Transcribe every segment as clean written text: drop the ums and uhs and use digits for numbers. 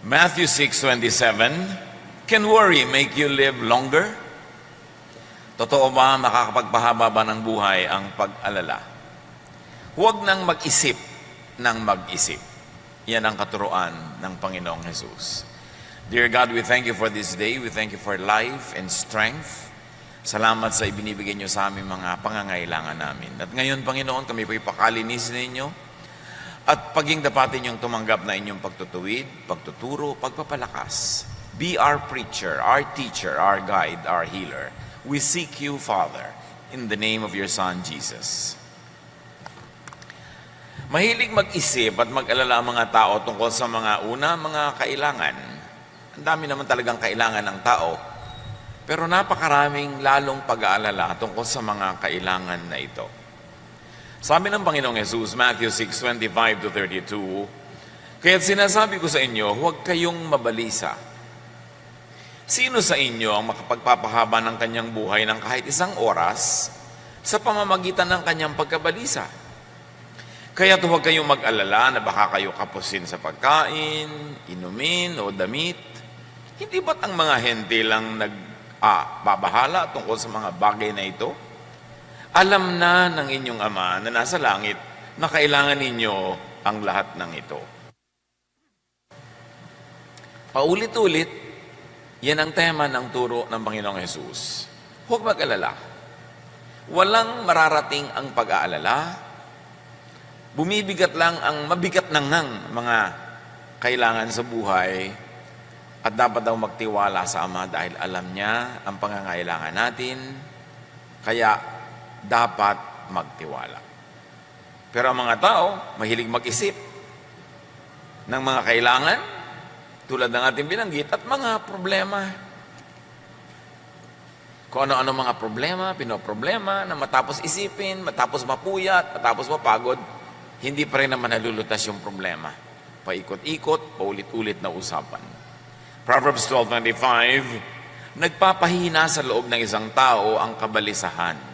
Matthew 6:27, can worry make you live longer? Totoo ba makakapagpahaba ba ng buhay ang pag-alala? Huwag nang mag-isip ng mag-isip. Yan ang katuruan ng Panginoong Jesus. Dear God, we thank you for this day. We thank you for life and strength. Salamat sa ibinibigay niyo sa aming mga pangangailangan namin. At ngayon, Panginoon, kami po ipakalinisin ninyo at paging dapatin niyong tumanggap na inyong pagtutuwid, pagtuturo, pagpapalakas. Be our preacher, our teacher, our guide, our healer. We seek you, Father, in the name of your Son, Jesus. Mahilig mag-isip at mag-alala ang mga tao tungkol sa mga mga kailangan. Ang dami naman talagang kailangan ng tao. Pero napakaraming lalong pag-aalala tungkol sa mga kailangan na ito. Sabi ng Panginoong Jesus, Matthew 6:25-32, kaya't sinasabi ko sa inyo, huwag kayong mabalisa. Sino sa inyo ang makapagpapahaba ng kanyang buhay ng kahit isang oras sa pamamagitan ng kanyang pagkabalisa? Kaya't huwag kayong mag-alala na baka kayo kapusin sa pagkain, inumin o damit. Hindi ba't ang mga hente lang babahala tungkol sa mga bagay na ito? Alam na ng inyong Ama na nasa langit na kailangan ninyo ang lahat ng ito. Paulit-ulit, yan ang tema ng turo ng Panginoong Jesus. Huwag mag-alala. Walang mararating ang pag-aalala. Bumibigat lang ang mabigat ng mga kailangan sa buhay at dapat daw magtiwala sa Ama dahil alam niya ang pangangailangan natin. Kaya dapat magtiwala. Pero ang mga tao, mahilig mag-isip ng mga kailangan, tulad ng ating binanggit, at mga problema. Kung ano-ano mga problema, pinoproblema, na matapos isipin, matapos mapuyat, matapos mapagod, hindi pa rin naman nalulutas yung problema. Paikot-ikot, paulit-ulit na usapan. Proverbs 12:25, nagpapahina sa loob ng isang tao ang kabalisahan.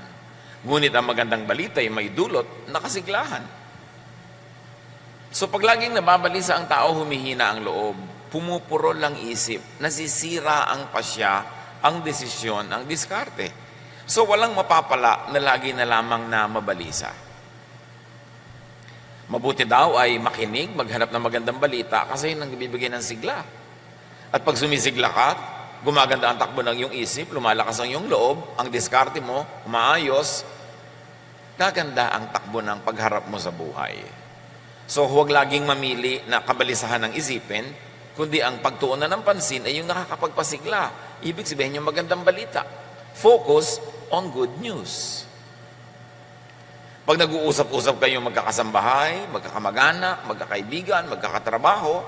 Ngunit ang magandang balita ay may dulot na kasiglahan. So pag laging nababalisa ang tao, humihina ang loob, pumupurol ang isip, nasisira ang pasya, ang desisyon, ang diskarte. So walang mapapala na lagi na lamang na mabalisa. Mabuti daw ay makinig, maghanap ng magandang balita kasi yun ang bibigay ng sigla. At pag sumisigla ka, gumaganda ang takbo ng iyong isip, lumalakas ang iyong loob, ang diskarte mo, umaayos, gaganda ang takbo ng pagharap mo sa buhay. So huwag laging mamili na kabalisahan ng isipin, kundi ang pagtuunan ng pansin ay yung nakakapagpasigla. Ibig sabihin yung magandang balita. Focus on good news. Pag nag-uusap-usap kayong magkakasambahay, magkakamag-anak, magkakaibigan, magkakatrabaho,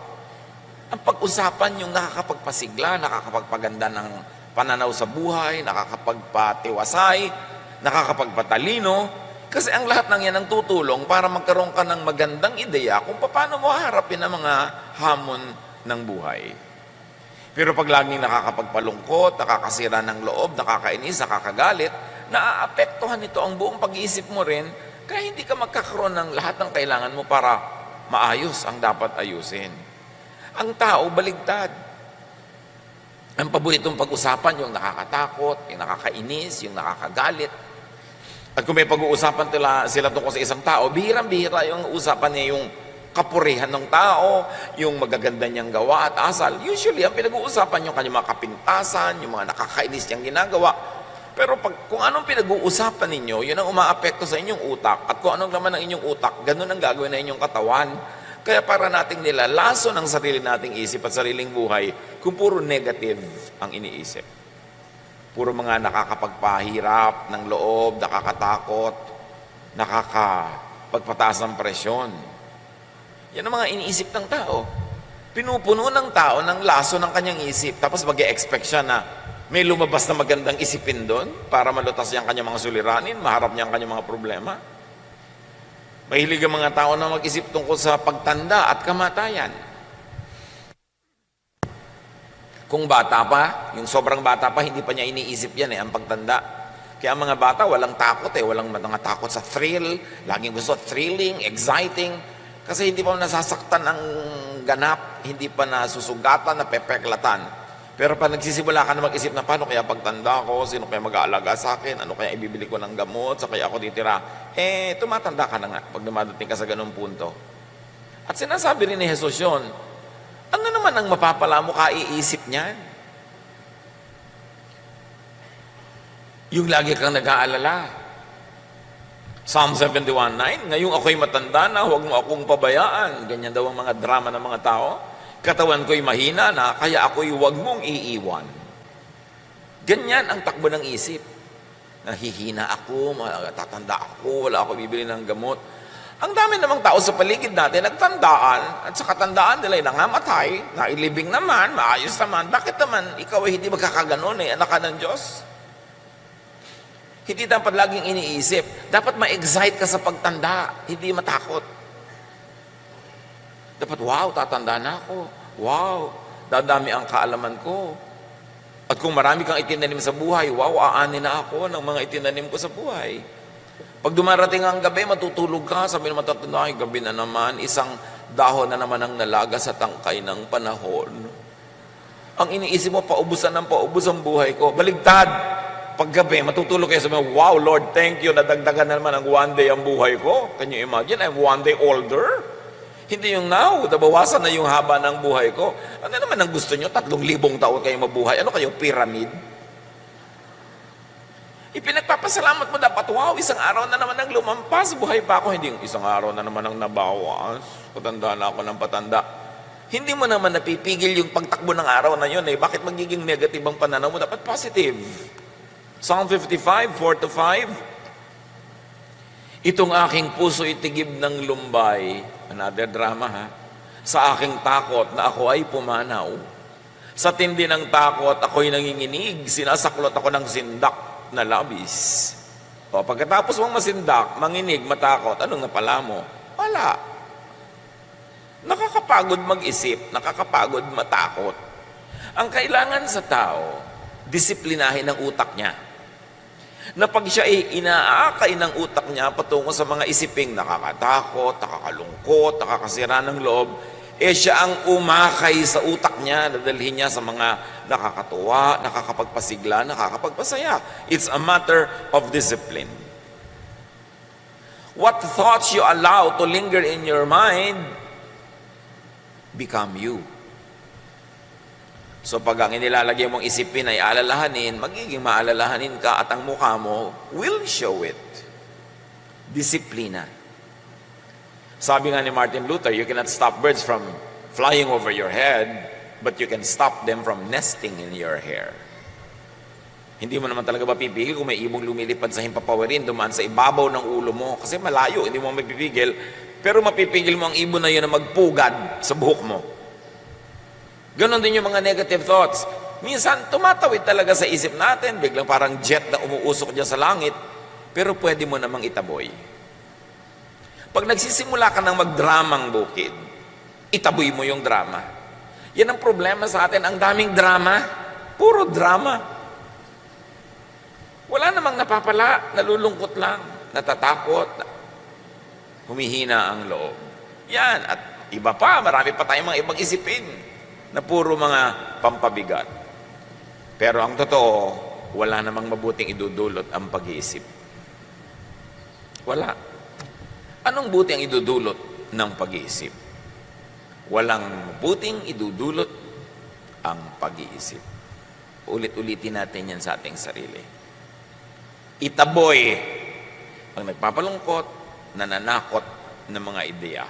ang pag-usapan yung nakakapagpasigla, nakakapagpaganda ng pananaw sa buhay, nakakapagpatiwasay, nakakapagpatalino, kasi ang lahat ng yan ang tutulong para magkaroon ka ng magandang ideya kung paano mo haharapin ang mga hamon ng buhay. Pero pag laging nakakapagpalungkot, nakakasira ng loob, nakakainis, nakakagalit, naaapektuhan nito ang buong pag-iisip mo rin, kaya hindi ka magkakaroon ng lahat ng kailangan mo para maayos ang dapat ayusin. Ang tao, baligtad. Ang paboritong pag-usapan, yung nakakatakot, yung nakakainis, yung nakakagalit. At kung may pag-uusapan sila tungkol sa isang tao, bihirang-bihira yung usapan niya yung kapurihan ng tao, yung magaganda niyang gawa at asal. Usually, ang pinag-uusapan yung kanyang mga kapintasan, yung mga nakakainis niyang ginagawa. Pero kung anong pinag-uusapan ninyo, yun ang umaapekto sa inyong utak. At kung anong laman ng inyong utak, ganun ang gagawin ng inyong katawan. Kaya para nating nilalaso ng sarili nating isip at sariling buhay kung puro negative ang iniisip. Puro mga nakakapagpahirap ng loob, nakakatakot, nakakapagpataas ng presyon. Yan ang mga iniisip ng tao. Pinupuno ng tao ng laso ng kanyang isip. Tapos mag-e-expect siya na may lumabas na magandang isipin doon para malutas niya ang kanyang mga suliranin, maharap niya ang kanyang mga problema. Mahilig ang mga tao na mag-isip tungkol sa pagtanda at kamatayan. Kung bata pa, yung sobrang bata pa, hindi pa niya iniisip yan ang pagtanda. Kaya ang mga bata, walang takot walang mga takot sa thrill, laging gusto thrilling, exciting, kasi hindi pa nasasaktan ang ganap, hindi pa nasusugatan, napepeklatan. Pero pag nagsisimula ka na mag-isip na paano kaya pagtanda ko, sino kaya mag-aalaga sa akin, ano kaya ibibili ko ng gamot, sa kaya ako titira, tumatanda ka na nga pag dumadating ka sa ganung punto. At sinasabi rin ni Jesus yun, ano naman ang mapapala mo kaiisip niyan? Yung lagi kang nag-aalala. Psalm 71:9, ngayong ako'y matanda na, huwag mo akong pabayaan. Ganyan daw ang mga drama ng mga tao. Katawan ko'y mahina na, kaya ako'y huwag mong iiwan. Ganyan ang takbo ng isip. Nahihina ako, tatanda ako, wala ako bibili ng gamot. Ang dami namang tao sa paligid natin, nagtandaan, at sa katandaan nila ay nangamatay, nailibing naman, maayos naman. Bakit naman ikaw ay hindi magkakaganon anak ka ng Diyos? Hindi dapat laging iniisip. Dapat ma-excite ka sa pagtanda, hindi matakot. Dapat, wow, tatanda na ako. Wow, dadami ang kaalaman ko. At kung marami kang itinanim sa buhay, wow, aanin na ako ng mga itinanim ko sa buhay. Pag dumarating ang gabi, matutulog ka, sabi naman tatanda, ay gabi na naman, isang dahon na naman ang nalaga sa tangkay ng panahon. Ang iniisip mo, paubusan ng paubos ang buhay ko. Baligtad! Paggabi, matutulog kayo sa mga, wow, Lord, thank you, nadagdagan na naman ang one day ang buhay ko. Can you imagine? I'm one day older. Hindi yung now, nabawasan na yung haba ng buhay ko. Ano naman ang gusto nyo? 3,000 taon kayo mabuhay. Ano kayo, pyramid? Ipinagpapasalamat mo dapat, wow, isang araw na naman ang lumampas, buhay pa ako. Hindi yung isang araw na naman ang nabawas. Patanda na ako ng patanda. Hindi mo naman napipigil yung pagtakbo ng araw na yun. Bakit magiging negative ang pananaw mo? Dapat positive. Psalm 55:4-5. Itong aking puso itigib ng lumbay. Another drama Sa aking takot na ako ay pumanaw. Sa tindi ng takot ako'y nanginginig. Sinasaklot ako ng sindak na labis. O pagkatapos mong masindak, manginig, matakot, anong napala mo? Wala. Nakakapagod mag-isip, nakakapagod matakot. Ang kailangan sa tao, disiplinahin ang utak niya. Na pag siya ay inaakay ng utak niya patungo sa mga isiping nakakatakot, nakakalungkot, nakakasira ng loob, siya ang umakay sa utak niya, dadalhin niya sa mga nakakatuwa, nakakapagpasigla, nakakapagpasaya. It's a matter of discipline. What thoughts you allow to linger in your mind become you. So pag ang inilalagay mong isipin ay alalahanin, magiging maalalahanin ka at ang mukha mo will show it. Disiplina. Sabi nga ni Martin Luther, you cannot stop birds from flying over your head, but you can stop them from nesting in your hair. Hindi mo naman talaga mapipigil kung may ibong lumilipad sa himpapawirin, dumaan sa ibabaw ng ulo mo. Kasi malayo, hindi mo mapipigil. Pero mapipigil mo ang ibon na yun na magpugad sa buhok mo. Ganon din yung mga negative thoughts. Minsan, tumatawid talaga sa isip natin, biglang parang jet na umuusok dyan sa langit, pero pwede mo namang itaboy. Pag nagsisimula ka ng magdramang bukid, itaboy mo yung drama. Yan ang problema sa atin, ang daming drama, puro drama. Wala namang napapala, nalulungkot lang, natatakot, humihina ang loob. Yan, at iba pa, marami pa tayong mga ibang isipin na puro mga pampabigat. Pero ang totoo, wala namang mabuting idudulot ang pag-iisip. Wala. Anong buti ang idudulot ng pag-iisip? Walang mabuting idudulot ang pag-iisip. Ulit-ulitin natin yan sa ating sarili. Itaboy ang nagpapalungkot, nananakot ng mga ideya.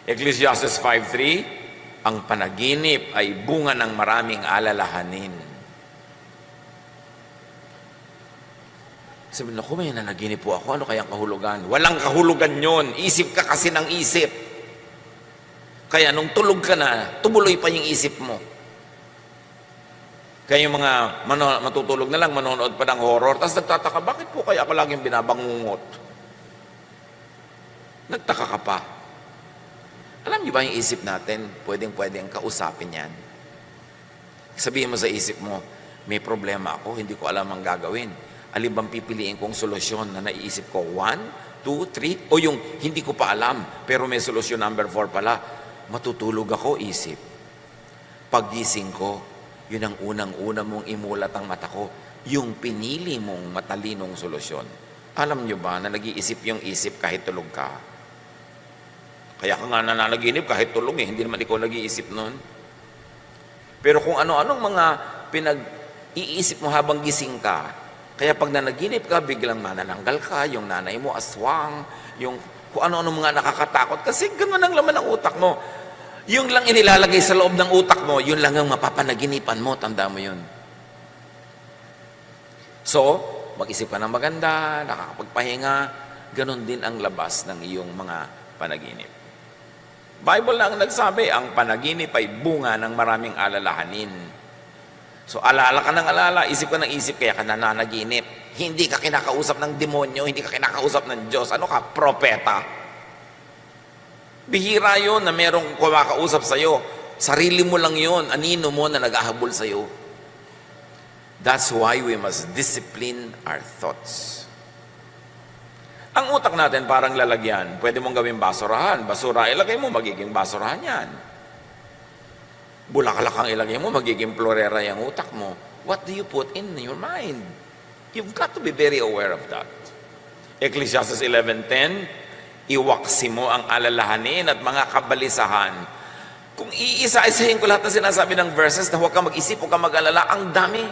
Ecclesiastes 5:3, ang panaginip ay bunga ng maraming alalahanin. Sabi na, may nanaginip po ako, ano kayang kahulugan? Walang kahulugan yon. Isip ka kasi ng isip. Kaya nung tulog ka na, tumuloy pa yung isip mo. Kaya yung mga matutulog na lang, manonood pa ng horror, tapos nagtataka, bakit po kaya ako laging binabangungot? Nagtaka ka pa. Alam niyo ba yung isip natin, pwedeng kausapin yan? Sabihin mo sa isip mo, may problema ako, hindi ko alam ang gagawin. Alin bang pipiliin kong solusyon na naiisip ko? 1, 2, 3? O yung hindi ko pa alam, pero may solusyon number 4 pala. matutulog ako, isip. Paggising ko, yun ang unang-una mong imulat ang mata ko, yung pinili mong matalinong solusyon. Alam nyo ba na nag-iisip yung isip kahit tulog ka? Kaya ka nga nananaginip kahit tulog hindi naman ikaw nag-iisip nun. Pero kung ano-anong mga pinag-iisip mo habang gising ka, kaya pag nanaginip ka, biglang manananggal ka, yung nanay mo aswang, yung kung ano-ano mga nakakatakot, kasi gano'n ang laman ng utak mo. Yung lang inilalagay sa loob ng utak mo, yun lang ang mapapanaginipan mo, tanda mo yun. So, mag-isip ka ng maganda, nakakapagpahinga, ganon din ang labas ng iyong mga panaginip. Bible lang nagsabi, ang panaginip ay bunga ng maraming alalahanin. So, alala ka ng alala, isip ka ng isip, kaya ka nananaginip. Hindi ka kinakausap ng demonyo, hindi ka kinakausap ng Diyos. Ano ka? Propeta. Bihira yun na merong kumakausap sa'yo. Sarili mo lang yun, anino mo na nag-ahabol sa'yo. That's why we must discipline our thoughts. Ang utak natin parang lalagyan. Pwede mong gawing basurahan. Basura, ilagay mo, magiging basurahan yan. Bulaklak ang ilagay mo, magiging florera yung utak mo. What do you put in your mind? You've got to be very aware of that. Ecclesiastes 11:10, iwaksi mo ang alalahanin at mga kabalisahan. Kung iisa-isahin ko lahat na sinasabi ng verses na huwag ka mag-isip, huwag ka mag-alala, ang dami.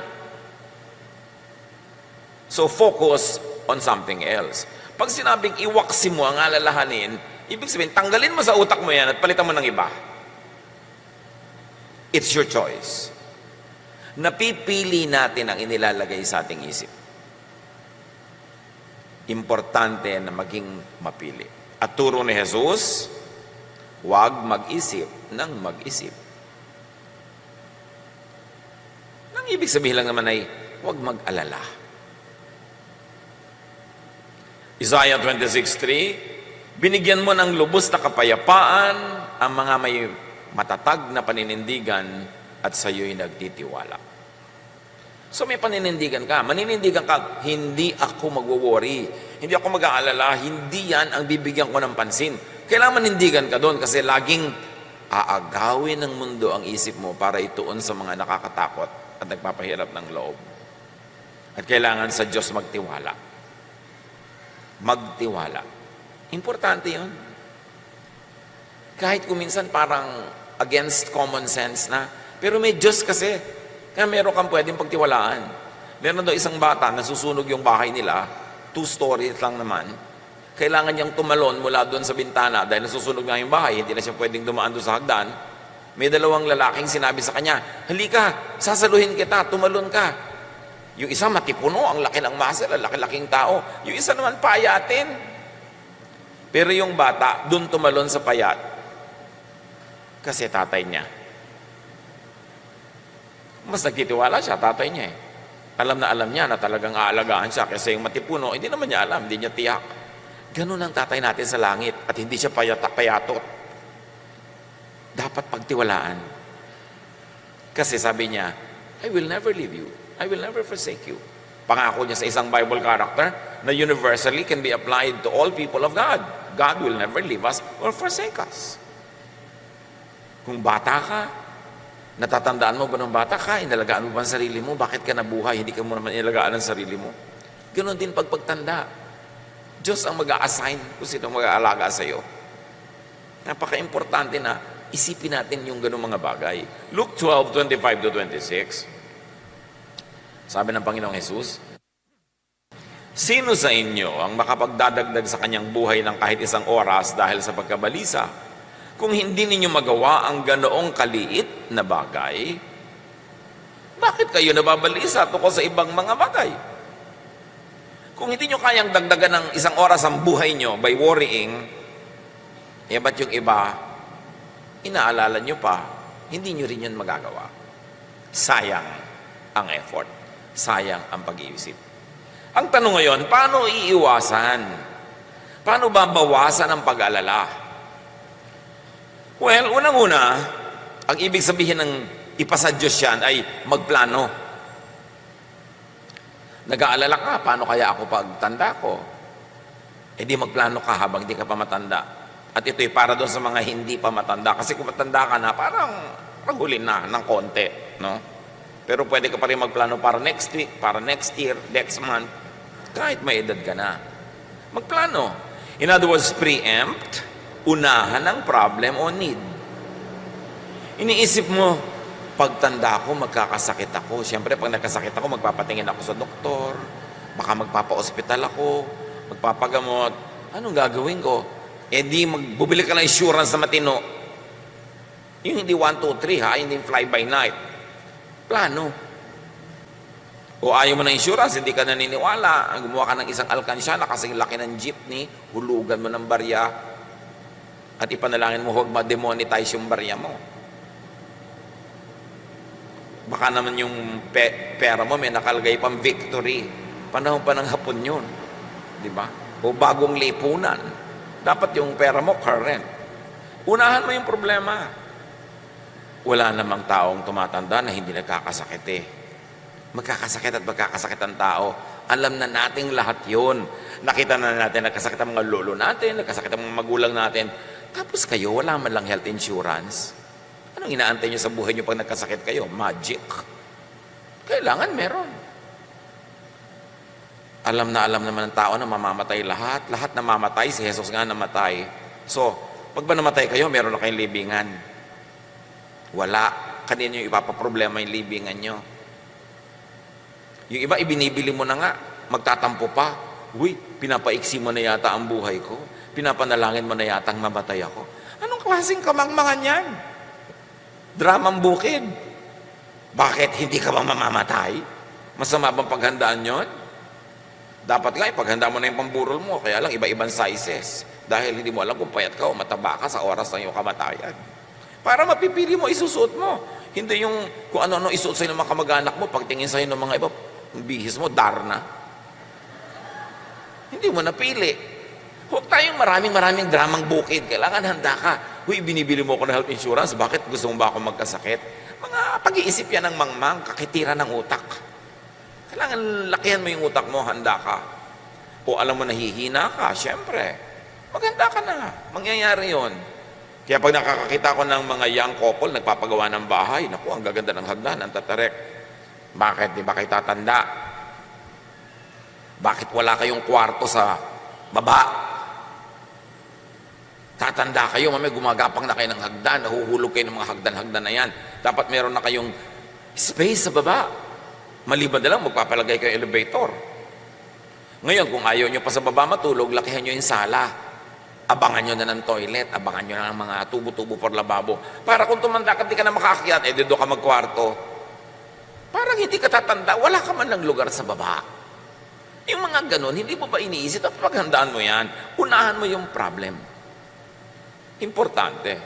So focus on something else. Pag sinabing iwaksi mo ang alalahanin, ibig sabihin, tanggalin mo sa utak mo yan at palitan mo ng iba. It's your choice. Napipili natin ang inilalagay sa ating isip. Importante na maging mapili. At turo ni Jesus, huwag mag-isip ng mag-isip. Ang ibig sabihin lang naman ay, huwag mag-alala. Isaiah 26:3, binigyan mo ng lubos na kapayapaan ang mga may matatag na paninindigan at sa iyo'y nagtitiwala. So may paninindigan ka. Maninindigan ka, hindi ako magwo-worry. Hindi ako mag-aalala. Hindi yan ang bibigyan ko ng pansin. Kailangan manindigan ka doon kasi laging aagawin ng mundo ang isip mo para ituon sa mga nakakatakot at nagpapahirap ng loob. At kailangan sa Diyos magtiwala. Magtiwala. Importante yun. Kahit kuminsan parang against common sense na, pero may Diyos kasi. Kaya meron kang pwedeng pagtiwalaan. Meron daw isang bata, nasusunog yung bahay nila, 2 stories lang naman. Kailangan niyang tumalon mula doon sa bintana dahil nasusunog nga yung bahay, hindi na siya pwedeng dumaan doon sa hagdan. May 2 lalaking sinabi sa kanya, halika, sasaluhin kita, tumalon ka. Yung isa matipuno, ang laki ng muscle, ang laki-laking tao. Yung isa naman payatin. Pero yung bata, doon tumalon sa payat. Kasi tatay niya. Mas nagtitiwala siya, tatay niya eh. Alam na alam niya na talagang aalagaan siya kasi yung matipuno, hindi naman niya alam, hindi niya tiyak. Ganun ang tatay natin sa langit at hindi siya payatot. Dapat pagtiwalaan. Kasi sabi niya, I will never leave you. I will never forsake you. Pangako niya sa isang Bible character na universally can be applied to all people of God. God will never leave us or forsake us. Kung bata ka, natatandaan mo ba ng bata ka, inalagaan mo ba ang sarili mo? Bakit ka nabuhay? Hindi ka mo naman inalagaan ang sarili mo. Ganon din pagtanda. Diyos ang mag-a-assign kung sino mag-aalaga sa iyo. Napaka-importante na isipin natin yung ganong mga bagay. Luke 12:25-26. Sabi ng Panginoong Jesus, sino sa inyo ang makapagdadagdag sa kanyang buhay ng kahit isang oras dahil sa pagkabalisa? Kung hindi ninyo magawa ang ganoong kaliit na bagay, bakit kayo nababalisa tungkol sa ibang mga bagay? Kung hindi nyo kayang dagdagan ng isang oras ang buhay nyo by worrying, ba't yung iba, inaalala nyo pa, hindi nyo rin yun magagawa. Sayang ang effort. Sayang ang pag-iisip. Ang tanong ngayon, paano iiwasan? Paano ba bawasan ang pag-alala? Well, unang-una, ang ibig sabihin ng ipasa Diyos yan ay magplano. Nag-aalala ka, paano kaya ako pagtanda ko? Di magplano ka habang di ka pa matanda. At ito'y para doon sa mga hindi pa matanda. Kasi kung matanda ka na, parang rahulin na ng konti. No? Pero pwede ka pa rin magplano para next week, para next year, next month, kahit may edad ka na. Magplano. In other words, preempt, unahan ang problem o need. Iniisip mo, pagtanda ko, magkakasakit ako. Siyempre, pag nagkasakit ako, magpapatingin ako sa doktor, baka magpapa-hospital ako, magpapagamot. Anong gagawin ko? Eh di, magbubili ka ng insurance na matino. Yung hindi 1, 2, 3 ha, hindi fly by night. Plano. O ayaw mo ng insurance, hindi ka naniniwala, gumawa ka ng isang alkansyana kasing laki ng jeepney, hulugan mo ng barya, at ipanalangin mo huwag ma-demonetize yung barya mo. Baka naman yung pera mo may nakalagay pang victory. Panahon pa ng hapon yun. Di ba? O bagong lipunan. Dapat yung pera mo current. Unahan mo yung problema. Wala namang taong tumatanda na hindi nagkakasakit eh. Magkakasakit at magkakasakit ang tao. Alam na nating lahat yun. Nakita na natin, nagkasakit ang mga lolo natin, nagkasakit ang mga magulang natin. Tapos kayo, wala man lang health insurance. Anong inaantay nyo sa buhay nyo pag nagkasakit kayo? Magic. Kailangan meron. Alam naman ng tao na mamamatay lahat. Lahat na mamatay, si Jesus nga namatay. So, pag ba namatay kayo, meron na kayong libingan. Wala. Kanina yung ipapaproblema yung libingan nyo. Yung iba, ibinibili mo na nga. Magtatampo pa. Uy, pinapaiksi mo na yata ang buhay ko. Pinapanalangin mo na yata ang mamatay ako. Anong klaseng kamangmangan yan? Dramang bukid. Bakit hindi ka bang mamamatay? Masama bang paghandaan yon? Dapat nga, ipaghanda mo na yung pamburol mo, kaya lang iba-ibang sizes. Dahil hindi mo alam kung payat ka o mataba ka sa oras ng iyong kamatayan. Para mapipili mo, isusuot mo. Hindi yung kung ano-ano isuot sa'yo ng mga kamag-anak mo, pagtingin sa'yo ng mga iba, bihis mo, darna. Hindi mo napili. Huwag tayong maraming dramang bukid. Kailangan handa ka. Huy, binibili mo ako ng health insurance, bakit gusto mo ba ako magkasakit? Mga pag-iisip yan ng mangmang, kakitira ng utak. Kailangan lakihan mo yung utak mo, handa ka. O alam mo nahihina ka, syempre. Maghanda ka na. Mangyayari yon. Kaya pag nakakakita ko ng mga young couple, nagpapagawa ng bahay, naku, ang gaganda ng hagdan, ang tatarek. Bakit? Di ba kayo tatanda? Bakit wala kayong kwarto sa baba? Tatanda kayo, mamaya gumagapang na kayo ng hagdan, nahuhulog kayo ng mga hagdan-hagdan na yan. Dapat meron na kayong space sa baba. Maliban na lang, magpapalagay kayo elevator. Ngayon, kung ayaw nyo pa sa baba matulog, lakihan nyo yung sala. Abangan nyo na ng toilet, abangan nyo na ng mga tubo-tubo for lababo. Para kung tumanda ka, di ka na makakakyat, eh, doon ka magkwarto. Parang hindi ka tatanda, wala ka man ng lugar sa baba. Yung mga ganun, hindi mo ba iniisip at paghandaan mo yan? Unahan mo yung problem. Importante.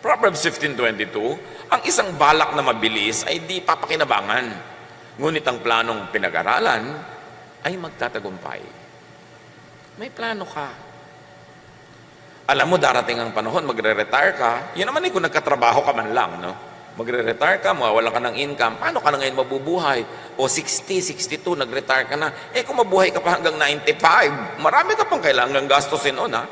Proverbs 15:22, ang isang balak na mabilis ay di papakinabangan. Ngunit ang planong pinag-aralan ay magtatagumpay. May plano ka. Alam mo, darating ang panahon, magre-retire ka. Yun naman kung nagkatrabaho ka man lang, no? Magre-retire ka, mawawalan ka ng income. Paano ka na ngayon mabubuhay? O 60, 62, nag-retire ka na. Eh kung mabuhay ka pa hanggang 95, marami ka pang kailangang gastusin noon, ha?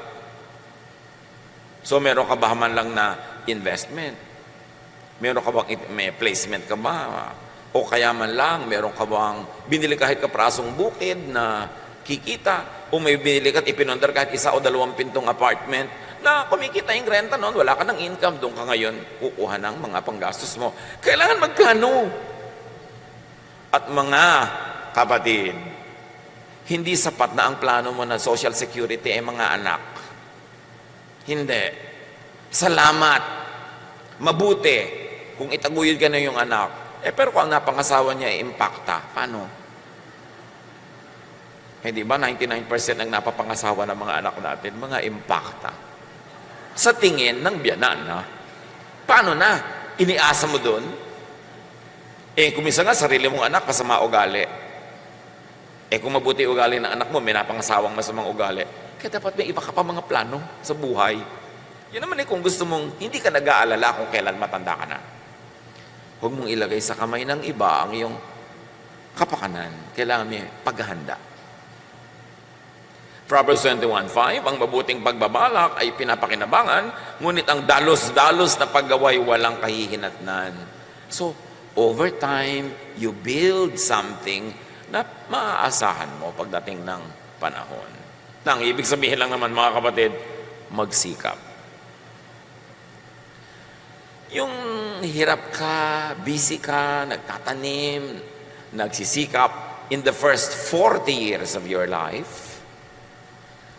So meron ka ba man lang na investment? Meron ka bang may placement ka ba? O kaya man lang, meron ka bang binili kahit kaprasong bukid na kikita? O may binili ka at ipinondar kahit 1 o 2 pintong apartment na kumikita yung renta noon, wala ka ng income, doon ka ngayon kukuha ng mga panggastos mo. Kailangan magplano. At mga kapatid, hindi sapat na ang plano mo na social security ay mga anak. Hindi. Salamat. Mabuti kung itaguyod ka na yung anak. Pero kung ang napangasawa niya ay impacta, paano? Di ba 99% ng napapangasawa ng mga anak natin, mga impacta. Sa tingin ng biyanan, ha? Paano na? Iniasa mo doon? Kung minsan nga, sarili mong anak, masama ugali. Kung mabuti ugali ng anak mo, may napangasawang masamang ugali. Kaya dapat may iba ka pa mga plano sa buhay. Yun naman kung gusto mong, hindi ka nag-aalala kung kailan matanda ka na. Huwag mong ilagay sa kamay ng iba ang iyong kapakanan. Kailangan may paghahanda. Proverbs 21:5, ang mabuting pagbabalak ay pinapakinabangan, ngunit ang dalos-dalos na paggaway walang kahihinatnan. So, over time, you build something na maaasahan mo pagdating ng panahon. Nang ibig sabihin lang naman mga kapatid, magsikap. Yung hirap ka, busy ka, nagtatanim, nagsisikap in the first 40 years of your life,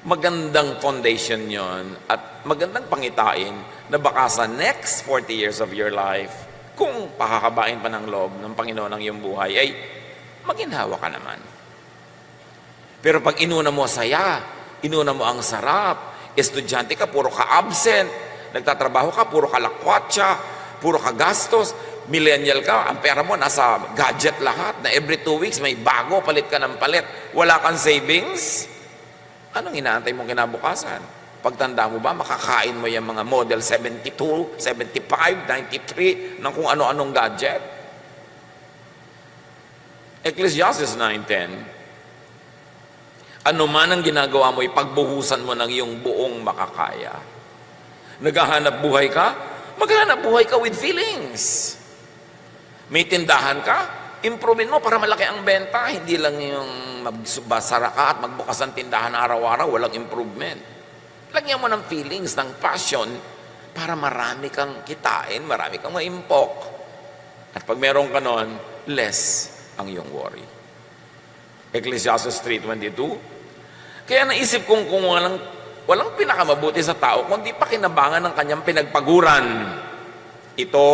magandang foundation yon at magandang pangitain na baka sa next 40 years of your life, kung pakakabain pa ng loob ng Panginoon ang iyong buhay, ay maginhawa ka naman. Pero pag inuna mo saya, inuna mo ang sarap, estudyante ka, puro ka absent, nagtatrabaho ka, puro ka lakwatsa, puro ka gastos, millennial ka, ang pera mo nasa gadget lahat, na every 2 weeks may bago, palit ka ng palit, wala kang savings, anong inaantay mong kinabukasan? Pagtanda mo ba, makakain mo yung mga model 72, 75, 93, ng kung ano-anong gadget? Ecclesiastes 9:10, ano man ang ginagawa mo, ipagbuhusan mo ng iyong buong makakaya. Naghahanap buhay ka? Maghanap buhay ka with feelings. May tindahan ka? Improvein mo para malaki ang benta. Hindi lang yung magbasara ka at magbukas ng tindahan araw-araw, walang improvement. Lagyan mo ng feelings, ng passion, para marami kang kitain, marami kang maimpok. At pag meron ka nun, less ang iyong worry. Ecclesiastes 3:22, kaya naisip kong kung walang pinakamabuti sa tao, kundi pakinabangan ng kanyang pinagpaguran. Ito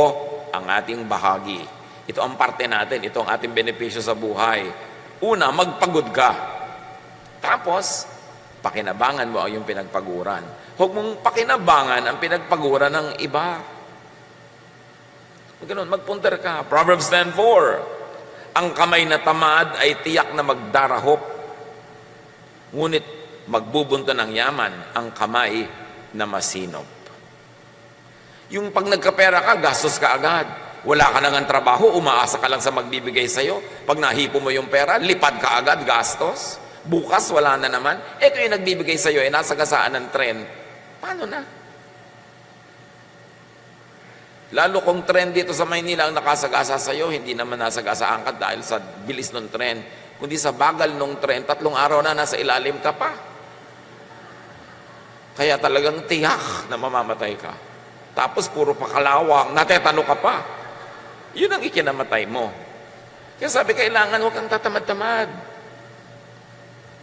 ang ating bahagi. Ito ang parte natin. Ito ang ating benepisyo sa buhay. Una, magpagod ka. Tapos, pakinabangan mo ang iyong pinagpaguran. Huwag mong pakinabangan ang pinagpaguran ng iba. Ganun, magpunter ka. Proverbs 10:4, ang kamay na tamad ay tiyak na magdarahop, ngunit magbubunto ng yaman ang kamay na masinop. Yung pag nagkapera ka, gastos ka agad. Wala ka nang trabaho, umaasa ka lang sa magbibigay sa'yo. Pag nahipo mo yung pera, lipad ka agad, gastos. Bukas, wala na naman. Ito yung nagbibigay sa'yo, nasa gasaan ng tren. Paano na? Lalo kung tren dito sa Maynila ang nakasagasa sa'yo, hindi naman nasagasaan ka dahil sa bilis ng tren. Kundi sa bagal ng tren, 3 araw na nasa ilalim ka pa. Kaya talagang tiyak na mamamatay ka. Tapos puro pakalawang, natetano ka pa. Yun ang ikinamatay mo. Kaya sabi, kailangan huwag kang tatamad-tamad.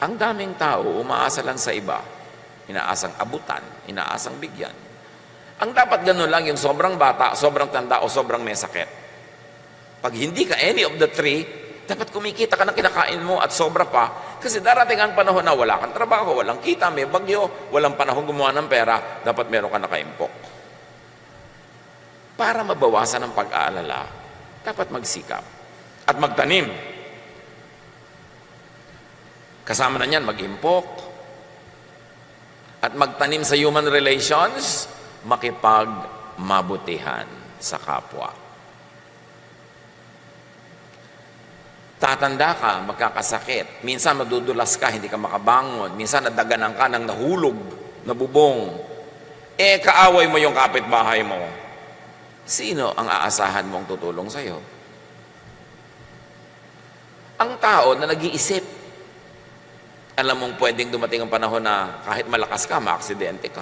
Ang daming tao, umaasa lang sa iba. Inaasang abutan, inaasang bigyan. Ang dapat ganun lang, yung sobrang bata, sobrang tanda, o sobrang may sakit. Pag hindi ka any of the three, dapat kumikita ka ng kinakain mo at sobra pa. Kasi darating ang panahon na wala kang trabaho, walang kita, may bagyo, walang panahon gumawa ng pera, dapat meron ka nakaimpok. Para mabawasan ang pag-aalala, dapat magsikap at magtanim. Kasama na niyan, mag-impok. At magtanim sa human relations, makipagmabutihan sa kapwa. Tatanda ka, magkakasakit. Minsan madudulas ka, hindi ka makabangon. Minsan nadaganan ka ng nahulog, nabubong. Kaaway mo yung kapitbahay mo. Sino ang aasahan mong tutulong sa'yo? Ang tao na nag-iisip. Alam mong pwedeng dumating ang panahon na kahit malakas ka, maaksidente ka.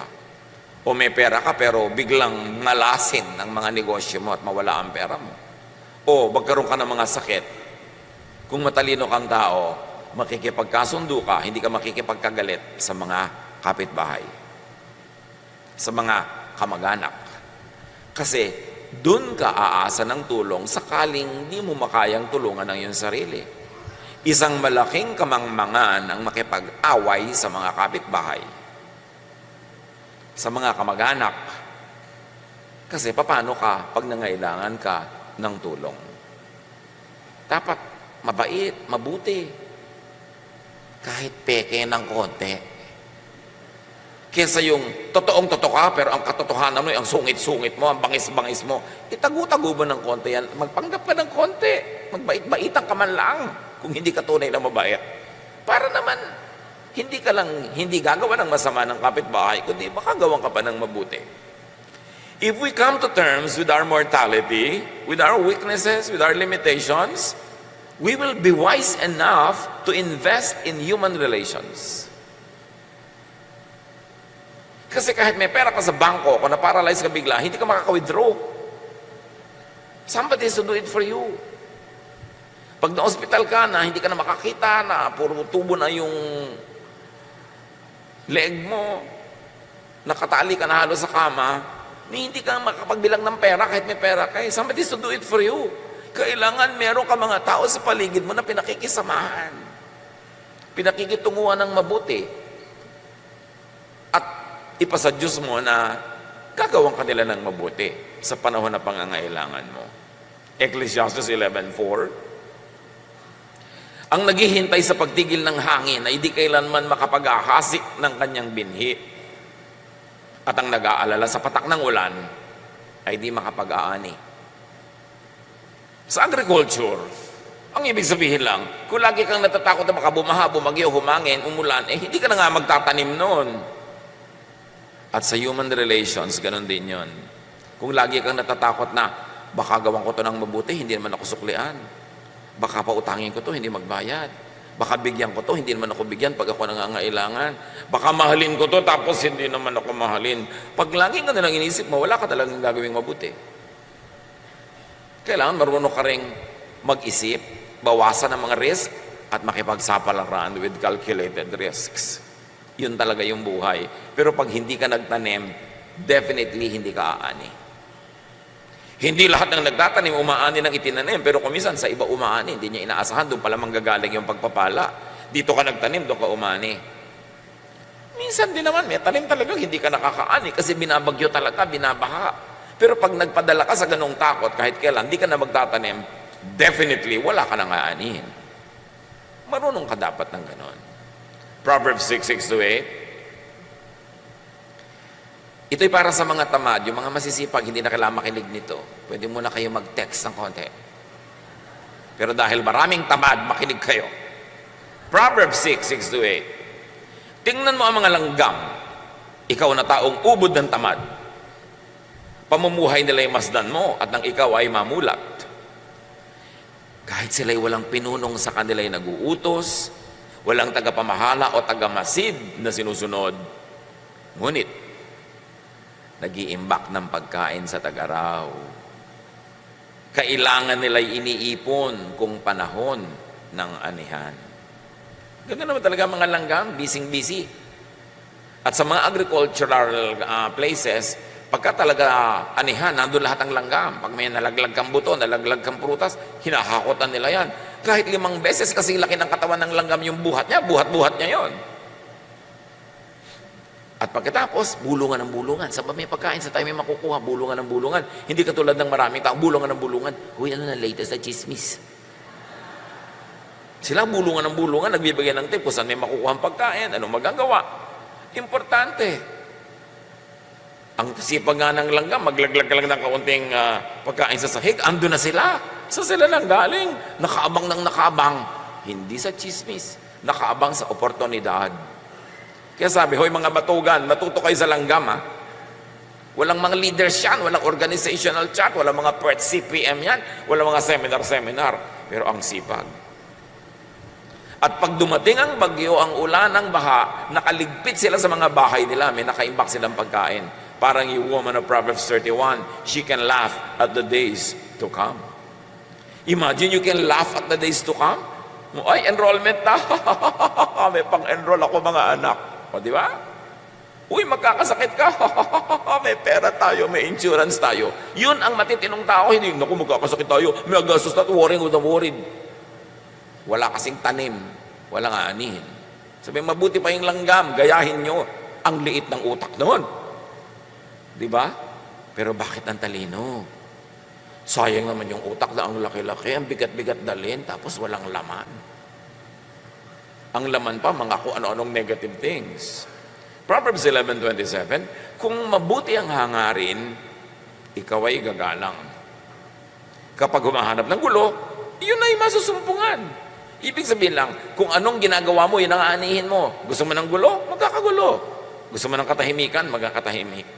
O may pera ka pero biglang nalasin ang mga negosyo mo at mawala ang pera mo. O magkaroon ka ng mga sakit. Kung matalino kang tao, makikipagkasundo ka, hindi ka makikipagkagalit sa mga kapitbahay, sa mga kamag-anak. Kasi doon ka aasa ng tulong sakaling di mo makayang tulungan ng iyong sarili. Isang malaking kamangmangan ang makipag-away sa mga kapitbahay, sa mga kamag-anak. Kasi paano ka pag nangailangan ka ng tulong? Dapat mabait, mabuti. Kahit peke ng konti. Kesa yung totoong-totoo ka, pero ang katotohanan mo, ang sungit-sungit mo, ang bangis-bangis mo, itago-tago mo ng konti yan. Magpanggap ka ng konti. Magbait-baitan ka man lang kung hindi ka tunay na mabait. Para naman, hindi ka lang, hindi gagawa ng masama ng kapitbahay, kundi makagawan ka pa ng mabuti. If we come to terms with our mortality, with our weaknesses, with our limitations, we will be wise enough to invest in human relations. Kasi kahit may pera ka sa bangko, kung na-paralyze ka bigla, hindi ka makaka-withdraw. Somebody has to do it for you. Pag na-hospital ka na, hindi ka na makakita, na puro tubo na yung leg mo, nakatali ka na halos sa kama, hindi ka makapagbilang ng pera kahit may pera ka. Somebody has to do it for you. Kailangan meron ka mga tao sa paligid mo na pinakikisamahan. Pinakikitunguhan ng mabuti. At ipasa Diyos mo na gagawin ka nila ng mabuti sa panahon na pangangailangan mo. Ecclesiastes 11:4. Ang naghihintay sa pagtigil ng hangin ay di kailanman makapag-ahasik ng kanyang binhi. At ang nag-aalala sa patak ng ulan ay di makapag-aani. Sa agriculture, ang ibig sabihin lang, kung lagi kang natatakot na baka bumaha, bumagyo, humangin, umulan, hindi ka na nga magtatanim nun. At sa human relations, ganun din yon. Kung lagi kang natatakot na, baka gawan ko to ng mabuti, hindi naman ako suklian. Baka pautangin ko to, hindi magbayad. Baka bigyan ko to, hindi naman ako bigyan pag ako nangangailangan. Baka mahalin ko to, tapos hindi naman ako mahalin. Pag lagi ka nalang inisip mo, wala ka talagang gagawing mabuti. Kailangan marunong ka ring mag-isip, bawasan ang mga risk, at makipagsapalaran with calculated risks. Yun talaga yung buhay. Pero pag hindi ka nagtanim, definitely hindi ka aani. Hindi lahat ng nagtatanim umaani ng itinanim, pero kumisan sa iba umaani, hindi niya inaasahan, doon pala manggagaling yung pagpapala. Dito ka nagtanim, doon ka umani. Minsan din naman, may tanim talaga, hindi ka nakakaani kasi binabagyo talaga, binabaha. Pero pag nagpadala ka sa ganong takot, kahit kailan, hindi ka na magtatanim, definitely, wala ka nang aanihin. Marunong ka dapat ng ganon. Proverbs 6:6-8. Ito'y para sa mga tamad, yung mga masisipag, hindi na kailangan makinig nito. Pwede muna kayo mag-text ng konti. Pero dahil maraming tamad, makinig kayo. Proverbs 6:6-8. Tingnan mo ang mga langgam, ikaw na taong ubod ng tamad. Pamumuhay nila'y masdan mo at nang ikaw ay mamulat. Kahit sila'y walang pinunong sa kanila'y naguutos, walang tagapamahala o tagamasid na sinusunod, ngunit nag-iimbak ng pagkain sa tagaraw. Kailangan nila'y iniipon kung panahon ng anihan. Ganda naman talaga mga langgam, busy-busy. At sa mga agricultural places, pagka talaga anihan, nandun lahat ang langgam. Pag may nalaglag kang buto, nalaglag kang prutas, hinahakotan nila yan. Kahit 5 beses kasi laki ng katawan ng langgam yung buhat niya, buhat-buhat niya yon. At pagkatapos, bulungan ng bulungan. Sabab may pagkain sa tayo may makukuha, bulungan ng bulungan. Hindi katulad ng maraming tao, bulungan ng bulungan. Huy, ano na latest na chismis? Sila bulungan ng bulungan, nagbibigay ng tip kung saan may makukuha ang pagkain, ano magagawa. Importante. Ang sipag nga ng langgam, maglaglag ka lang ng kaunting pagkain sa sahig, ando na sila. Sa sila lang galing, nakaabang ng nakaabang. Hindi sa chismis, nakaabang sa oportunidad. Kaya sabi, hoy mga batugan, matuto kayo sa langgam ha. Walang mga leaders yan, walang organizational chart, walang mga PERT CPM yan, walang mga seminar. Pero ang sipag. At pag dumating ang bagyo, ang ulan, ang baha, nakaligpit sila sa mga bahay nila, may nakaimbak silang pagkain. Parang yung woman of Proverbs 31, she can laugh at the days to come. Imagine you can laugh at the days to come. Ay, enrollment na. May pang-enroll ako mga anak. O, di ba? Uy, magkakasakit ka. May pera tayo, may insurance tayo. Yun ang matitinong tao. Hindi, naku, magkakasakit tayo. May agastos na worrying with the worried. Wala kasing tanim. Walang aanihin. Sabi, mabuti pa yung langgam. Gayahin nyo. Ang liit ng utak noon. Di ba? Pero bakit ang talino? Sayang naman yung utak na ang laki-laki, ang bigat-bigat dalhin, tapos walang laman. Ang laman pa, mga kung ano-anong negative things. Proverbs 11:27, kung mabuti ang hangarin, ikaw ay gagalang. Kapag humahanap ng gulo, yun ay masusumpungan. Ibig sabihin lang, kung anong ginagawa mo, yun ang aanihin mo. Gusto mo ng gulo? Magkakagulo. Gusto mo ng katahimikan? Magkakatahimik.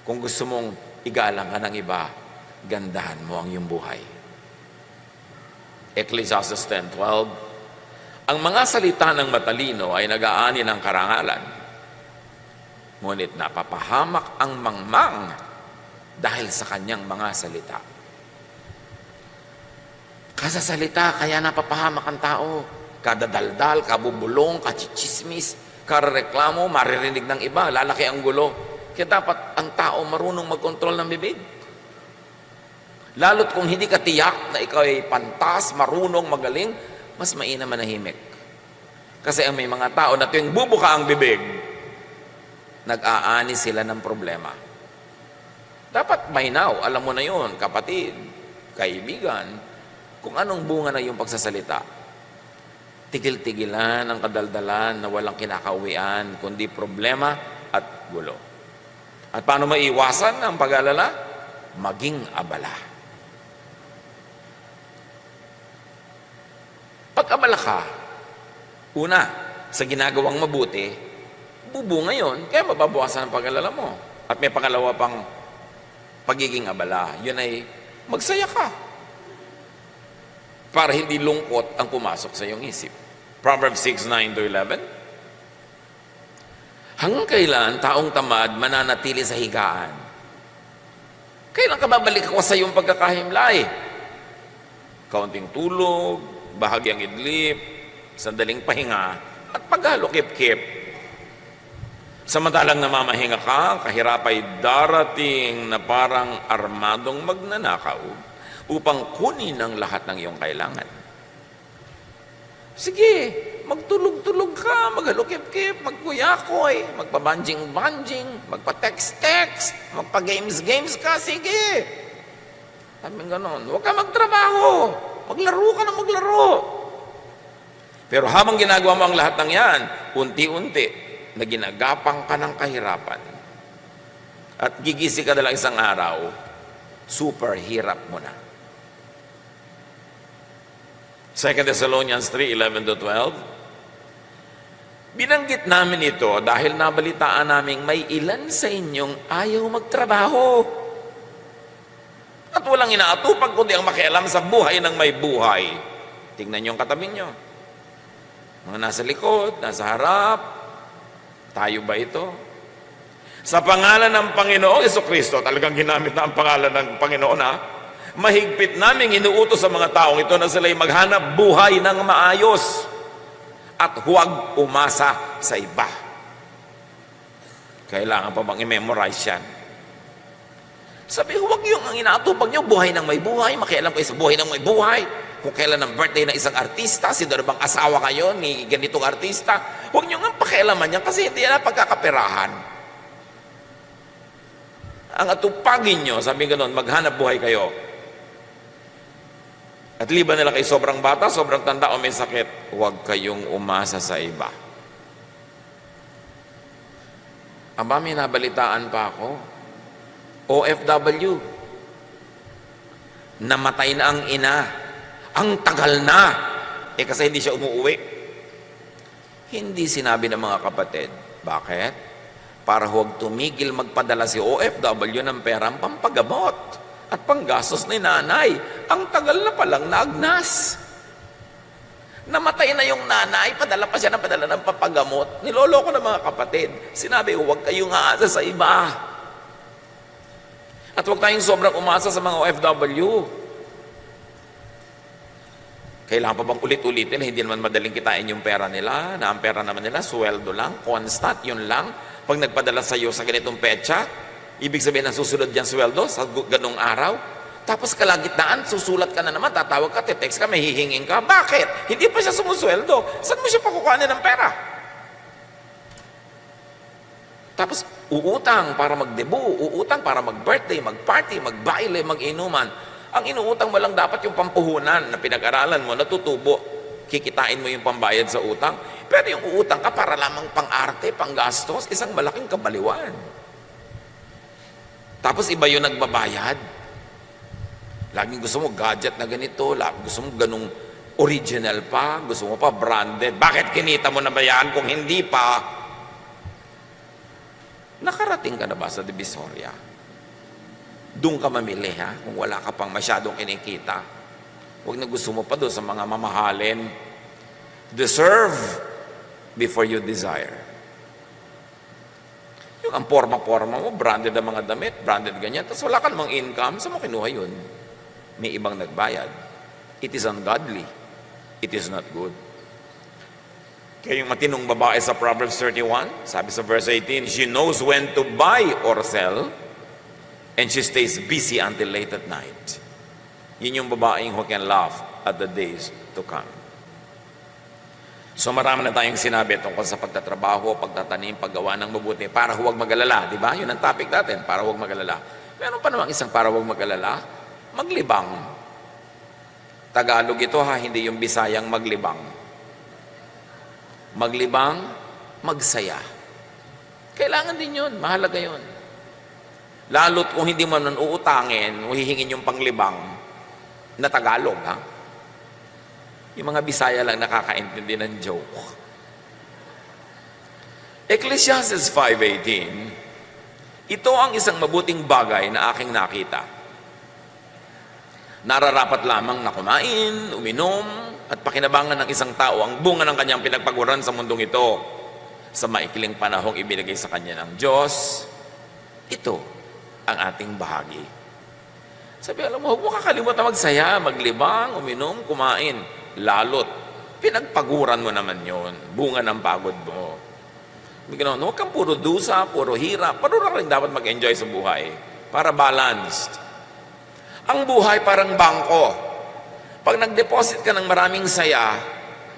Kung gusto mong igalang ka ng iba, gandahan mo ang iyong buhay. Ecclesiastes 10:12, ang mga salita ng matalino ay nag-aani ng karangalan, ngunit napapahamak ang mangmang dahil sa kanyang mga salita. Kasasalita, kaya napapahamak ang tao. Kadadaldal, kabubulong, kachichismis, kareklamo, maririnig ng iba, lalaki ang gulo. Kaya dapat ang tao marunong magkontrol ng bibig. Lalo't kung hindi ka tiyak na ikaw ay pantas, marunong, magaling, mas mainam manahimik. Kasi ang may mga tao na tuwing bubuka ang bibig, nag-aani sila ng problema. Dapat by now, alam mo na yun, kapatid, kaibigan, kung anong bunga na yung pagsasalita. Tigil-tigilan ang kadaldalan na walang kinakauwian, kundi problema at gulo. At paano maiwasan ang pag-alala? Maging abala. Pag-abala ka, una, sa ginagawang mabuti, bubunga yun, kaya mababawasan ang pag-alala mo. At may pangalawa pang pagiging abala, yun ay magsaya ka. Para hindi lungkot ang pumasok sa iyong isip. Proverbs 6:9-11. Hanggang kailan taong tamad mananatili sa higaan? Kailan ka babalik ako sa iyong pagkakahimlay? Kaunting tulog, bahagyang idlip, sandaling pahinga, at paghalo-kip-kip. Samantalang namamahinga ka, kahirap ay darating na parang armadong magnanakaw upang kunin ang lahat ng iyong kailangan. Sige, magtulog-tulog ka, maghalukip-kip, magkuyakoy, magpabanjing-banjing, magpa-text-text, magpa-games-games ka, sige. Sabi ganon, huwag ka magtrabaho, maglaro ka na maglaro. Pero habang ginagawa mo ang lahat ng yan, unti-unti, na ginagapang ka ng kahirapan, at gigisi ka na lang isang araw, super hirap mo na. 2 Thessalonians 3:11-12. Binanggit namin ito dahil nabalitaan naming may ilan sa inyong ayaw magtrabaho. At walang inaatupag kundi ang makialam sa buhay ng may buhay. Tingnan niyo ang katabi niyo. Mga nasa likod, nasa harap. Tayo ba ito? Sa pangalan ng Panginoong Jesucristo, talagang ginamit na ang pangalan ng Panginoon mahigpit naming inuutos sa mga taong ito na sila'y maghanap buhay ng maayos at huwag umasa sa iba. Kailangan pa bang i-memorize yan? Sabi, huwag yung ang inaatupag nyo, buhay ng may buhay, makialam kayo sa buhay ng may buhay. Kung kailan ang birthday ng isang artista, sino na bang asawa kayo ni ganitong artista, huwag nyo nga pakialaman yan kasi hindi yan pagkakaperahan. Ang atupagin nyo, sabi gano'n, maghanap buhay kayo. At liban nila kay sobrang bata, sobrang tanda o may sakit, huwag kayong umasa sa iba. Aba, may nabalitaan pa ako. OFW. Namatay na ang ina. Ang tagal na. Kasi hindi siya umuuwi. Hindi sinabi ng mga kapatid. Bakit? Para huwag tumigil magpadala si OFW ng perang pampagamot at panggastos ni nanay. Ang tagal na palang naagnas. Namatay na yung nanay, padala pa siya ng padala ng pampagamot. Niloloko ng mga kapatid. Sinabi, huwag kayong aasa sa iba. At huwag tayong sobrang umasa sa mga OFW. Kailangan pa bang ulit-ulitin? Hindi naman madaling kitain yung pera nila. Na ang pera naman nila, sweldo lang, constant, yun lang. Pag nagpadala sa iyo sa ganitong petsa, ibig sabihin na susunod yan sweldo sa ganong araw. Tapos kalagitnaan, susulat ka na naman, tatawag ka, text ka, may hihingin ka. Bakit? Hindi pa siya sumusweldo. Saan mo siya pakukuhanin ng pera? Tapos uutang para magdebu, uutang para mag-birthday, mag-party, mag-baile, mag-inuman. Ang inuutang mo lang dapat yung pampuhunan na pinag-aralan mo, natutubo. Kikitain mo yung pambayad sa utang. Pero yung uutang ka para lamang pang-arte, pang-gastos, isang malaking kabaliwan. Tapos iba yung nagbabayad. Laging gusto mo gadget na ganito, laging gusto mo ganung Original pa, gusto mo pa branded. Bakit kinita mo na ba yan kung hindi pa? Nakarating ka na ba sa Divisoria? Doon ka mamili, ha? Kung wala ka pang masyadong kinikita. Huwag na gusto mo pa doon sa mga mamahalin. Deserve before you desire. Yung ang porma-porma mo, branded ang mga damit, branded ganyan, tapos wala ka namang income, saan mo kinuha yun? May ibang nagbayad. It is ungodly. It is not good. Kaya yung matinong babae sa Proverbs 31, sabi sa verse 18, she knows when to buy or sell, and she stays busy until late at night. Yun yung babaeng who can laugh at the days to come. So marami na tayong sinabi tungkol sa pagtatrabaho, pagtatanim, paggawa ng mabuti, para huwag mag-alala, di ba? Yun ang topic natin, para huwag mag-alala. Meron pa namang isang para huwag mag-alala, maglibang. Tagalog ito ha, hindi yung Bisayang maglibang. Maglibang, magsaya. Kailangan din yun, mahalaga yun. Lalo't kung hindi mo nun uutangin, hihingin yung panglibang na Tagalog ha. Yung mga Bisaya lang nakakaintindi ng joke. Ecclesiastes 5:18, ito ang isang mabuting bagay na aking nakita. Nararapat lamang na kumain, uminom, at pakinabangan ng isang tao ang bunga ng kanyang pinagpaguran sa mundong ito sa maikling panahong ibinigay sa kanya ng Diyos. Ito ang ating bahagi. Sabi, alam mo, huwag mo kakalimutan magsaya, maglibang, uminom, kumain. Lalot, pinagpaguran mo naman yon, bunga ng pagod mo. Huwag kang puro dusa, puro hirap. Paano rin dapat mag-enjoy sa buhay? Para balanced. Ang buhay parang bangko. Pag nag-deposit ka ng maraming saya,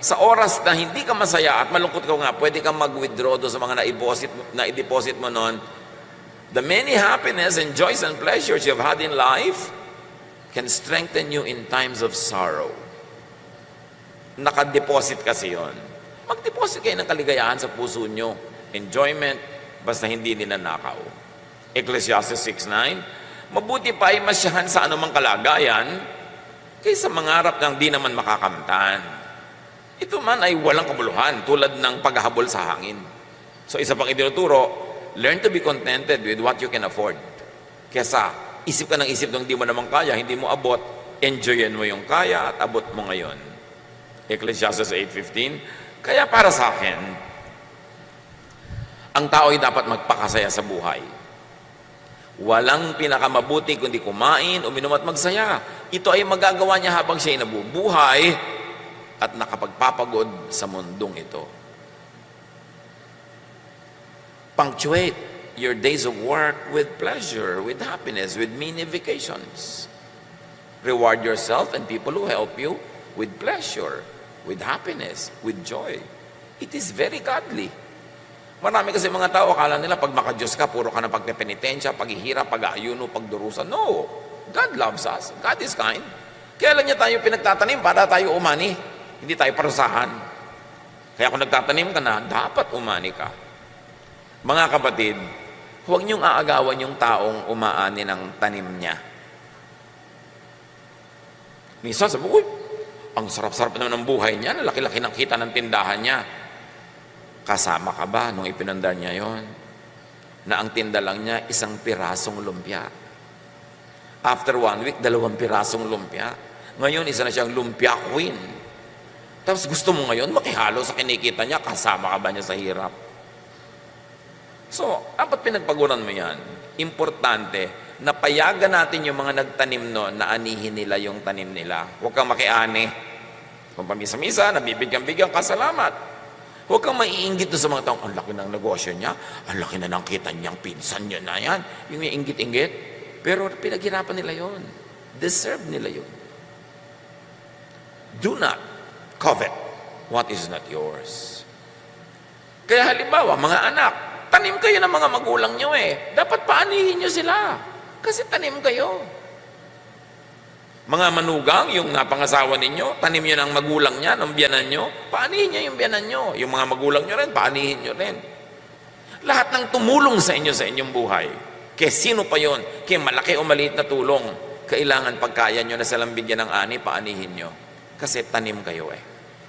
sa oras na hindi ka masaya at malungkot ka nga, pwede kang mag-withdraw doon sa mga na-deposit mo noon. The many happiness and joys and pleasures you've had in life can strengthen you in times of sorrow. Naka-deposit kasi yon. Mag-deposit kayo ng kaligayahan sa puso nyo. Enjoyment, basta hindi ninanakaw. Ecclesiastes 6:9, mabuti pa ay masyahan sa anumang kalagayan kaysa mangarap ng di naman makakamtan. Ito man ay walang kabuluhan tulad ng paghahabol sa hangin. So isa pang itinuturo, learn to be contented with what you can afford. Kesa isip ka ng isip ng di mo naman kaya, hindi mo abot, enjoyin mo yung kaya at abot mo ngayon. Ecclesiastes 8:15, kaya para sa akin, ang tao ay dapat magpakasaya sa buhay. Walang pinakamabuti kundi kumain, uminom at magsaya. Ito ay magagawa niya habang siya ay nabubuhay at nakapagpapagod sa mundong ito. Punctuate your days of work with pleasure, with happiness, with mini vacations. Reward yourself and people who help you with pleasure, with happiness, with joy. It is very godly. Marami kasi mga tao, akala nila pag maka-Diyos ka, puro ka na pagpepenitensya, paghihirap, pag-aayuno, pagdurusan. No! God loves us. God is kind. Kaya lang niya tayo pinagtatanim para tayo umani. Hindi tayo parusahan. Kaya kung nagtatanim ka na, dapat umani ka. Mga kapatid, huwag niyong aagawan yung taong umaani ng tanim niya. Minsan sabi, uy, ang sarap-sarap naman ng buhay niya, laki-laki ng kita ng tindahan niya. Kasama ka ba nung ipinandar niya yon? Na ang tinda lang niya, 1 pirasong lumpia. After 1 week, 2 pirasong lumpia. Ngayon, isa na siyang lumpia queen. Tapos gusto mo ngayon, makihalo sa kinikita niya, kasama ka ba niya sa hirap? So, dapat pinagpaguran mo yan. Importante, na payagan natin yung mga nagtanim no, na anihin nila yung tanim nila. Huwag kang makiani. Kung pamisa-misa, nabibigyan-bigyan ka, salamat. Huwag kang maiinggit sa mga taong, ang laki ng negosyo niya, ang laki na ng kita niyang pinsan niya na yan. Yung may inggit-inggit. Pero pinaghirapan nila yon. Deserve nila yon. Do not covet what is not yours. Kaya halimbawa, mga anak, tanim kayo ng mga magulang niyo eh. Dapat paanihin niyo sila. Kasi tanim kayo. Mga manugang, yung napangasawa ninyo, tanim nyo ng magulang niya, ng biyanan nyo, paanihin niya yung biyanan nyo. Yung mga magulang nyo rin, paanihin nyo rin. Lahat ng tumulong sa inyo sa inyong buhay, kaya sino pa yon, kaya malaki o maliit na tulong, kailangan pagkaya nyo na silang bigyan ng ani, paanihin nyo. Kasi tanim kayo eh.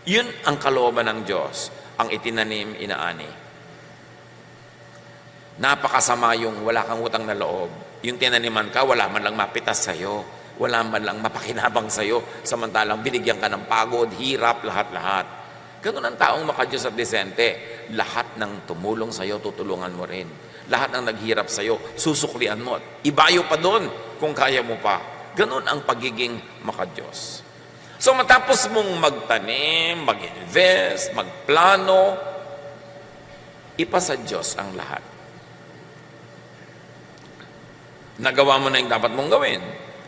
Yun ang kalooban ng Diyos, ang itinanim, inaani. Napakasama yung wala kang utang na loob. Yung tinaniman ka, wala man lang mapitas sa'yo. Wala man lang mapakinabang sa'yo. Samantalang binigyan ka ng pagod, hirap, lahat-lahat. Ganun ang taong makadiyos at disente. Lahat ng tumulong sa'yo, tutulungan mo rin. Lahat ng naghirap sa'yo, susuklian mo. Ibayo pa doon kung kaya mo pa. Ganun ang pagiging makadiyos. So matapos mong magtanim, mag-invest, magplano, ipasa Diyos ang lahat. Nagawa mo na yung dapat mong gawin.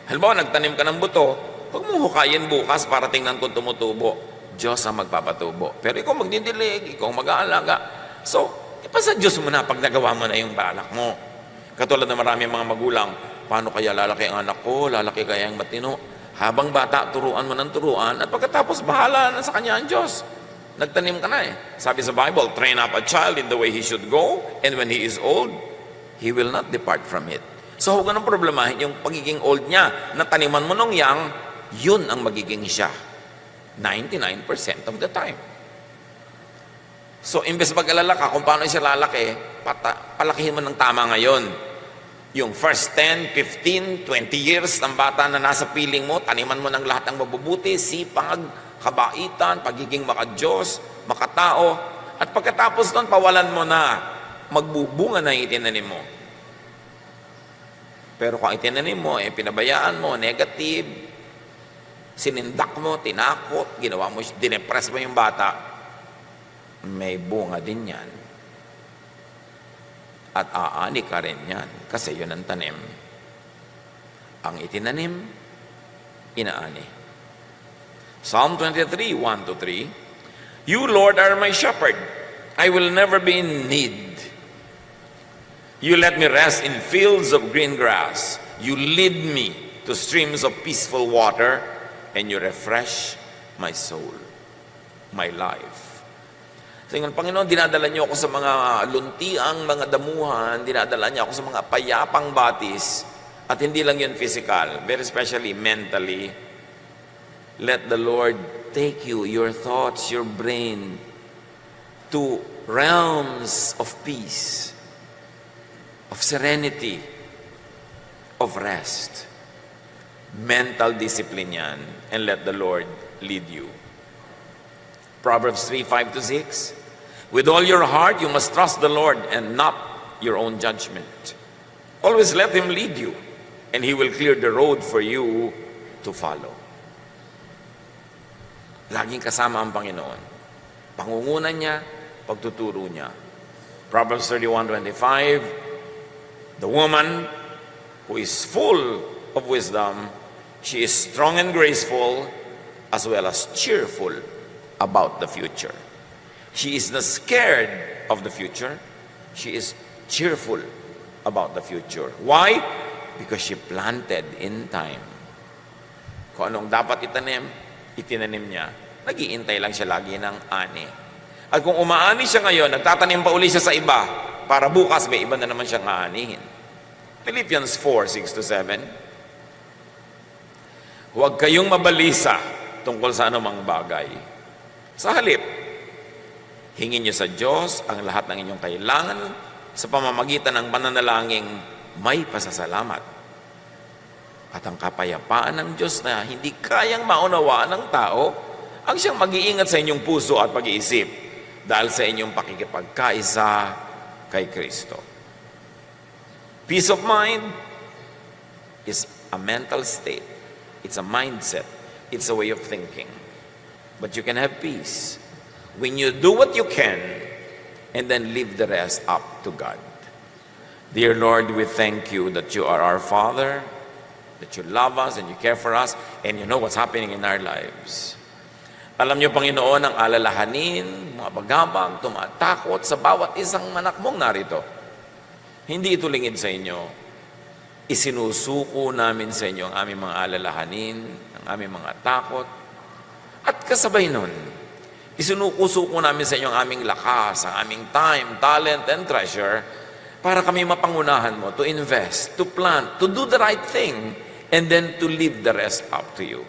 Halimbawa, nagtanim ka ng buto, huwag mong hukayin bukas para tingnan kung tumutubo. Diyos ang magpapatubo. Pero ikaw magdidilig, ikaw mag-aalaga. So, ipasa Diyos mo na pag nagawa mo na yung balak mo. Katulad ng maraming mga magulang, paano kaya lalaki ang anak ko, lalaki kaya ang matino? Habang bata, turuan mo ng turuan, at pagkatapos, bahala na sa kanya ang Diyos. Nagtanim ka na eh. Sabi sa Bible, train up a child in the way he should go, and when he is old, he will not depart from it. So huwag ka nang problemahin yung pagiging old niya. Nataniman mo nung yang, yun ang magiging siya. 99% of the time. So imbes mag-alala ka kung paano siya lalaki, palakihin mo ng tama ngayon. Yung first 10, 15, 20 years ng bata na nasa piling mo, taniman mo ng lahat ng mabubuti, sipag, kabaitan, pagiging makadiyos, makatao. At pagkatapos nun, pawalan mo na. Magbubunga na yung itinanim mo. Pero kung itinanim mo, pinabayaan mo, negative, sinindak mo, tinakot, ginawa mo, dinepress mo yung bata, may bunga din yan. At aani ka rin yan, kasi yun ang tanim. Ang itinanim, inaani. Psalm 23, 1-3, You, Lord, are my shepherd. I will never be in need. You let me rest in fields of green grass. You lead me to streams of peaceful water, and you refresh my soul, my life. So yung Panginoon, dinadala niyo ako sa mga luntiang mga damuhan, dinadala niyo ako sa mga payapang batis, at hindi lang yun physical, very especially mentally. Let the Lord take you, your thoughts, your brain, to realms of peace, of serenity, of rest. Mental discipline yan, and let the Lord lead you. Proverbs 3, 5-6, With all your heart you must trust the Lord and not your own judgment. Always let Him lead you, and He will clear the road for you to follow. Laging kasama ang Panginoon. Pangungunan niya, pagtuturo niya. Proverbs 31:25, The woman who is full of wisdom, she is strong and graceful, as well as cheerful about the future. She is not scared of the future. She is cheerful about the future. Why? Because she planted in time. Kung anong dapat itinanim niya. Nag-iintay lang siya lagi ng ani. At kung umaani siya ngayon, nagtatanim pa uli siya sa iba, para bukas may iba na naman siyang aanihin. Philippians 4:6-7. Huwag kayong mabalisa tungkol sa anumang bagay. Sa halip, hingin niyo sa Diyos ang lahat ng inyong kailangan sa pamamagitan ng pananalangin may pasasalamat. At ang kapayapaan ng Diyos na hindi kayang maunawaan ng tao, ang siyang mag-iingat sa inyong puso at pag-iisip dahil sa inyong pakikipagkaisa kay Kristo. Peace of mind is a mental state. It's a mindset. It's a way of thinking. But you can have peace when you do what you can and then leave the rest up to God. Dear Lord, we thank you that you are our Father, that you love us and you care for us, and you know what's happening in our lives. Alam niyo, Panginoon, ang alalahanin, mga bagabag, tumatakot sa bawat isang anak mong narito. Hindi ito lingid sa inyo. Isinusuko namin sa inyo ang aming mga alalahanin, ang aming mga takot. At kasabay nun, isinuko-suko namin sa inyo ang aming lakas, ang aming time, talent, and treasure para kami mapangunahan mo to invest, to plant, to do the right thing, and then to leave the rest up to you.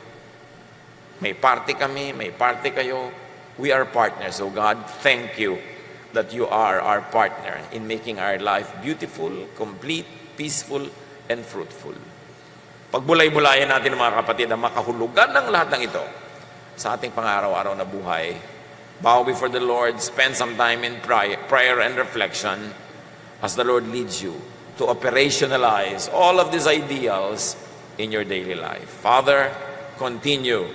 May party kami, may party kayo. We are partners. So God, thank you that you are our partner in making our life beautiful, complete, peaceful, and fruitful. Pagbulay-bulayan natin mga kapatid ang makahulugan ng lahat ng ito sa ating pang-araw-araw na buhay. Bow before the Lord, spend some time in prayer and reflection as the Lord leads you to operationalize all of these ideals in your daily life. Father, continue